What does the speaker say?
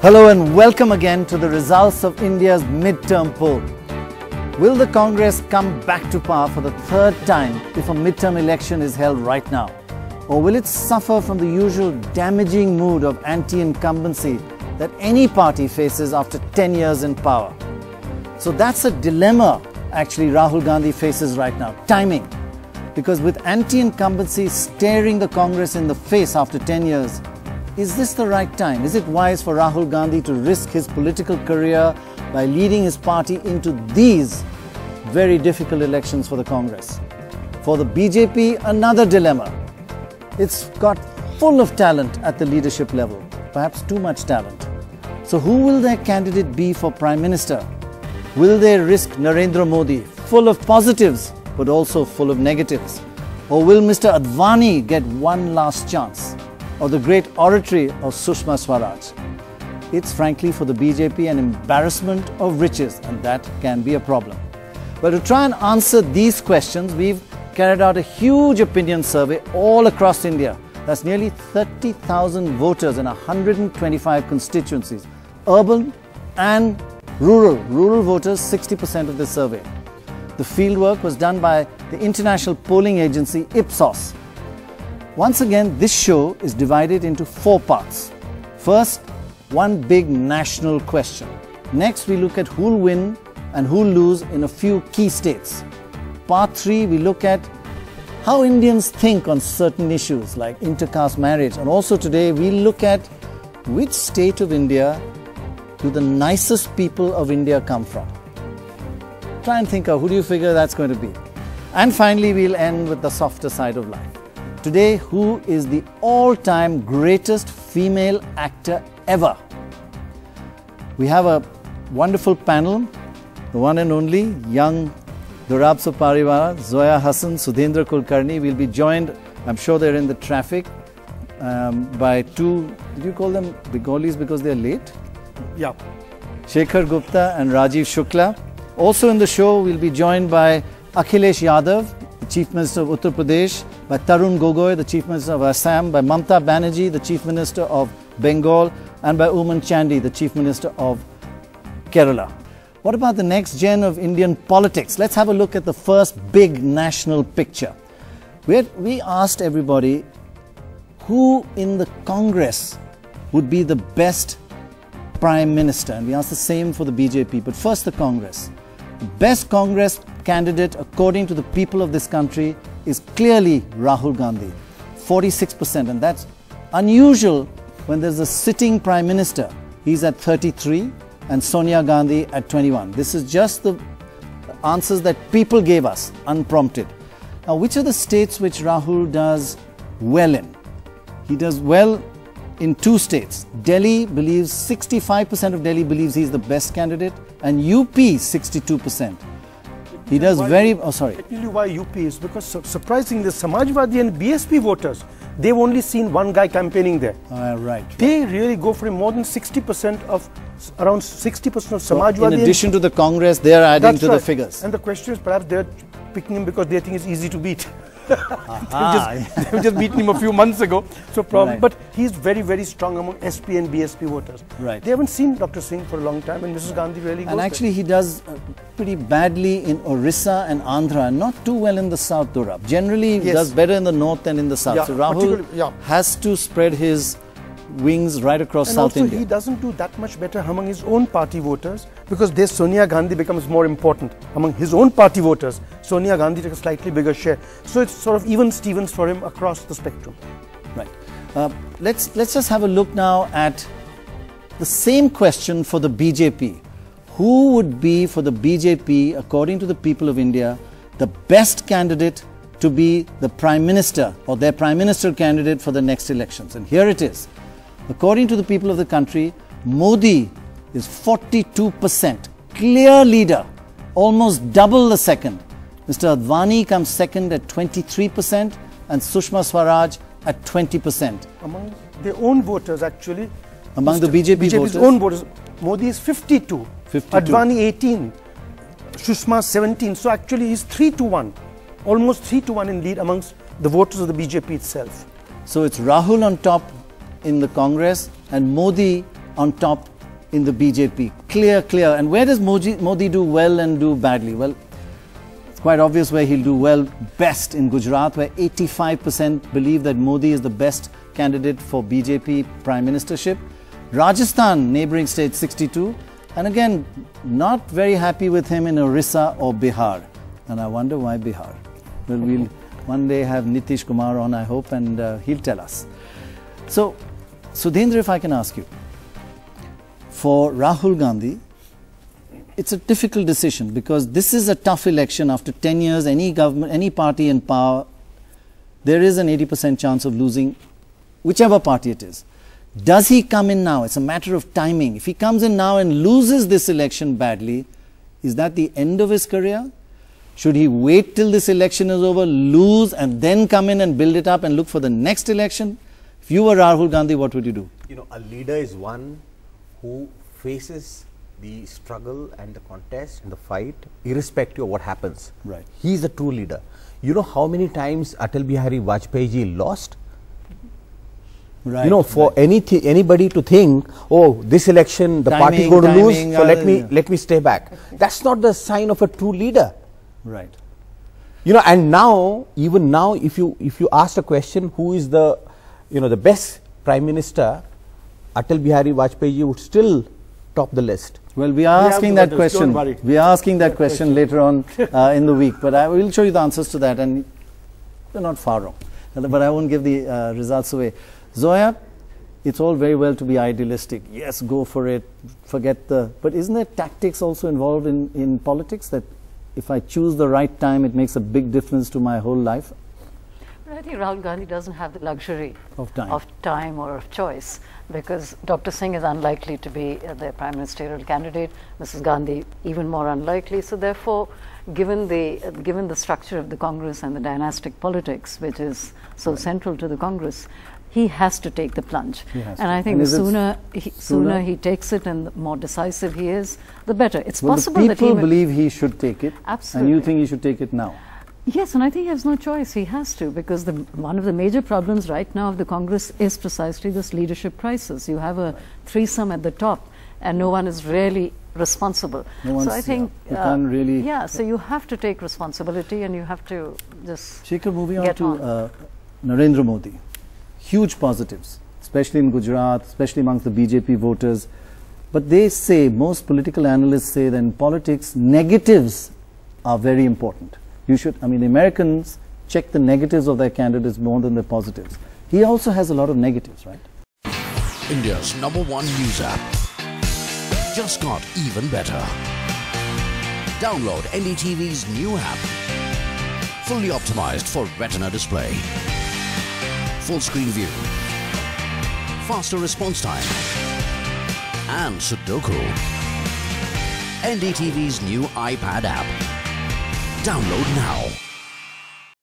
Hello and welcome again to the results of India's midterm poll. Will the Congress come back to power for the third time if a midterm election is held right now? Or will it suffer from the usual damaging mood of anti-incumbency that any party faces after 10 years in power? So that's a dilemma actually Rahul Gandhi faces right now, timing. Because with anti-incumbency staring the Congress in the face after 10 years, is this the right time? Is it wise for Rahul Gandhi to risk his political career by leading his party into these very difficult elections for the Congress? For the BJP, another dilemma. It's got full of talent at the leadership level, perhaps too much talent. So who will their candidate be for Prime Minister? Will they risk Narendra Modi, full of positives but also full of negatives? Or will Mr. Advani get one last chance? Or the great oratory of Sushma Swaraj? It's frankly for the BJP an embarrassment of riches, and that can be a problem. But to try and answer these questions, we've carried out a huge opinion survey all across India. That's nearly 30,000 voters in 125 constituencies, urban and rural. Rural voters, 60% of the survey. The fieldwork was done by the international polling agency Ipsos. Once again, this show is divided into 4 parts. First, one big national question. Next, we look at who'll win and who'll lose in a few key states. Part 3, we look at how Indians think on certain issues like intercaste marriage. And also today, we'll look at which state of India do the nicest people of India come from. Try and think of who do you figure that's going to be. And finally, we'll end with the softer side of life. Today, who is the all-time greatest female actor ever? We have a wonderful panel, the one and only young Durab Pariwara, Zoya Hassan, Sudhendra Kulkarni. We'll be joined, I'm sure they're in the traffic, by 2, do you call them Bengalis because they're late? Yeah. Shekhar Gupta and Rajiv Shukla. Also in the show, we'll be joined by Akhilesh Yadav, the Chief Minister of Uttar Pradesh, by Tarun Gogoi, the Chief Minister of Assam, by Mamta Banerjee, the Chief Minister of Bengal, and by Oomen Chandy, the Chief Minister of Kerala. What about the next gen of Indian politics? Let's have a look at the first big national picture. We asked everybody who in the Congress would be the best Prime Minister, and we asked the same for the BJP, but first the Congress. The best Congress candidate according to the people of this country is clearly Rahul Gandhi, 46%, and that's unusual when there's a sitting Prime Minister. He's at 33 and Sonia Gandhi at 21. This is just the answers that people gave us, unprompted. Now, which are the states which Rahul does well in? He does well in 2 states. Delhi believes, 65% of Delhi believes he's the best candidate, and UP 62%. He does very, sorry. Let me tell you why UP is, because surprisingly, the Samajwadi and BSP voters, they've only seen one guy campaigning there. Right. They really go for him. More than 60% of, around 60% of Samajwadi. So in addition to the Congress, they are adding to the figures. And the question is perhaps they're picking him because they think it's easy to beat. They've just beaten him a few months ago. So probably, but he's very, very strong among SP and BSP voters. Right. They haven't seen Dr. Singh for a long time, and Mrs. Gandhi really goes And actually, there. he does pretty badly in Orissa and Andhra, and not too well in the south, Durab. Generally, he does better in the north than in the south. Yeah, so Rahul has to spread his wings right across South India. He doesn't do that much better among his own party voters, because there Sonia Gandhi becomes more important. Among his own party voters, Sonia Gandhi takes a slightly bigger share. So it's sort of even Stevens for him across the spectrum. Right. Let's just have a look now at the same question for the BJP. Who would be for the BJP, according to the people of India, the best candidate to be the Prime Minister or their Prime Minister candidate for the next elections? And here it is. According to the people of the country, Modi is 42%, clear leader, almost double the second. Mr. Advani comes second at 23% and Sushma Swaraj at 20%. Among their own voters, actually. Among the BJP's voters? Own voters, Modi is 52, Advani 18, Sushma 17. So actually he's 3-1, almost 3-1 in lead amongst the voters of the BJP itself. So it's Rahul on top in the Congress and Modi on top in the BJP. Clear. And where does Modi do well and do badly? Well, it's quite obvious where he'll do well best in Gujarat, where 85% believe that Modi is the best candidate for BJP Prime Ministership. Rajasthan, neighbouring state, 62. And again, not very happy with him in Orissa or Bihar. And I wonder why Bihar. Well, we'll one day have Nitish Kumar on, I hope, and he'll tell us. So, Sudhindra, if I can ask you, for Rahul Gandhi, it's a difficult decision because this is a tough election. After 10 years, any government, any party in power, there is an 80% chance of losing whichever party it is. Does he come in now? It's a matter of timing. If he comes in now and loses this election badly, is that the end of his career? Should he wait till this election is over, lose, and then come in and build it up and look for the next election? If you were Rahul Gandhi, what would you do? You know, a leader is one who faces the struggle and the contest and the fight, irrespective of what happens. Right. He is a true leader. You know how many times Atal Bihari Vajpayee ji lost? Right. You know, for anybody to think, oh, this election the party is going to lose, so let me stay back. That's not the sign of a true leader. Right. You know, and now, even now, if you ask a question, who is the, you know, the best Prime Minister, Atal Bihari Vajpayee would still top the list. Well, we are asking that question. We are asking that question later on in the week, but I will show you the answers to that, and you're not far wrong. But I won't give the results away. Zoya, it's all very well to be idealistic. Yes, go for it, forget the... But isn't there tactics also involved in politics, that if I choose the right time, it makes a big difference to my whole life? But I think Rahul Gandhi doesn't have the luxury of time or of choice, because Dr. Singh is unlikely to be the prime ministerial candidate, Mrs. Gandhi even more unlikely. So therefore, given the structure of the Congress and the dynastic politics, which is so central to the Congress, he has to take the plunge. And I think the sooner he takes it and the more decisive he is, the better. It's possible that people believe he should take it. Absolutely. And you think he should take it now? Yes, and I think he has no choice. He has to, because one of the major problems right now of the Congress is precisely this leadership crisis. You have a threesome at the top, and no one is really responsible. So I think you can't really... Yeah, so you have to take responsibility, and you have to just Shekhar, moving on to Narendra Modi. Huge positives, especially in Gujarat, especially amongst the BJP voters. But they say, most political analysts say that in politics, negatives are very important. You should, I mean, the Americans check the negatives of their candidates more than the positives. He also has a lot of negatives, right? India's #1 news app just got even better. Download NDTV's new app. Fully optimized for retina display. Full screen view. Faster response time. And Sudoku. NDTV's new iPad app. Download now.